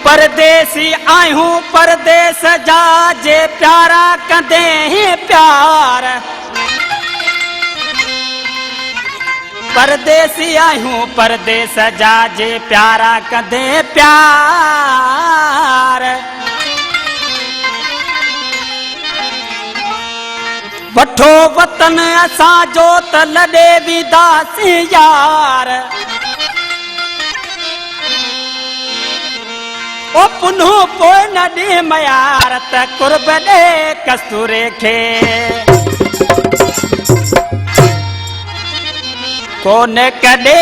परदेसी आयूं परदेस जा जे प्यारा कंदे प्यार। परदेसी आयूं परदेस जा जे प्यारा कंदे प्यार। वठो वतन असांजो त लॾे विदासी यार। ओ पुनू पोइ न ॾे मयार त कुर्ब ॾे कस्तूरे खे। कोन कॾे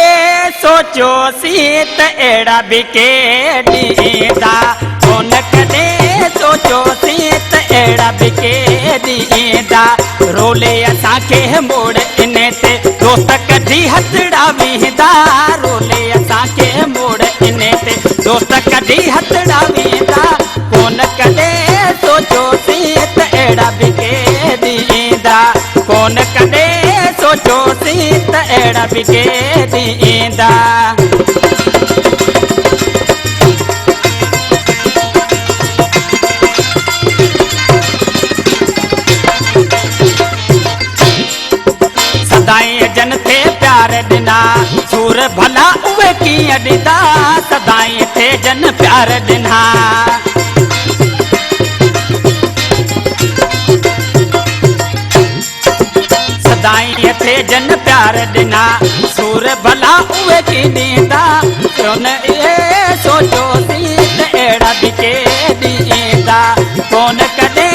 सोचियोसीं त अहिड़ा बि के ॾींदा। कोन कॾे सोचियोसीं त अहिड़ा बि के ॾींदा। रोले असांखे मोड़ इन ते दोस्त कढी हथड़ा वेंदा। रोले असांखे मोड़ इन ते दोस्त कढी हथड़ा वेंदा। कोन कॾे सोचियोसीं त अहिड़ा बि के ॾींदा। कोन कॾे सोचियोसीं त अहिड़ा बि के ॾींदा। सदाईं जन थे प्यार ॾिना सूर भला उहे कीअं ॾींदा। सदाईं थे जन प्यार ॾिना। सदाईं थे जन प्यार ॾिना सूर भला उहे कीअं ॾींदा। कोन इहे सोचियोसीं त अहिड़ा बि के ॾींदा। कोन कॾे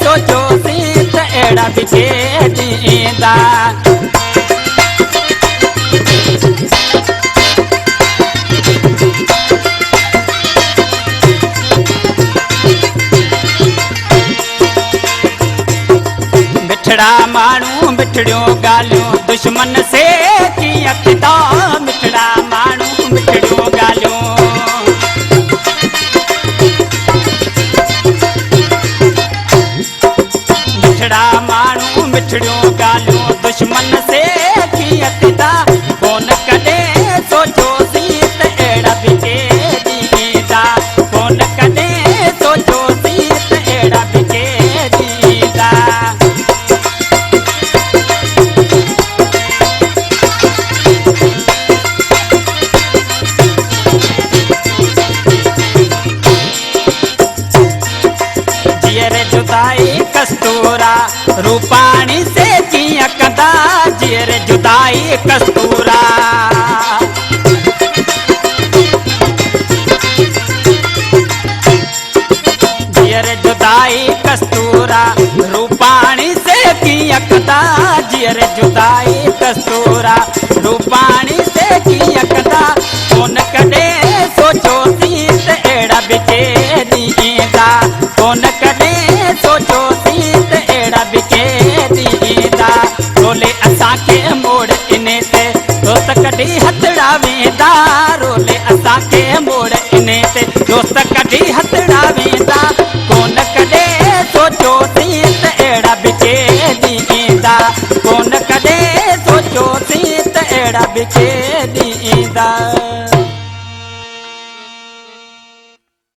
सोचियोसीं त अहिड़ा बि के ॾींदा। मिठड़ा माण्हू मिठड़ियूं ॻाल्हियूं दुश्मन से कीअं कंदा। मिठड़ा माण्हू मिठड़ियूं ॻाल्हियूं। मिठड़ा माण्हू मिठड़ियूं ॻाल्हियूं दुश्मन से कीअं कंदा। कोन कॾे सोचियोसीं त अहिड़ा बि के ॾींदा। कोन कॾे सोचियोसीं त अहिड़ा बि के ॾींदा। जुदाई कस्तूरा रूपाणी से कीअं कंदा। जीअर जुदाई कस्तूरा। जीअर जुदाई कस्तूरा रूपाणी से कीअं कंदा। जीअर जुदाई कस्तूरा रूपाणी से कीअं कंदा। कोन कॾे सोचियोसीं त अहिड़ा बि के ॾींदा। कोन कॾे सोचियोसीं त अहिड़ा बि के ॾींदा। रोले असांखे मोड़ इन ते दोस्त कढी हथड़ा वेंदा। रोले असांखे मोड़ इन ते दोस्त कढी हथड़ा वेंदा। कोन कॾे सोचियोसीं त अहिड़ा बि के ॾींदा। कोन कॾे सोचियोसीं त अहिड़ा बि के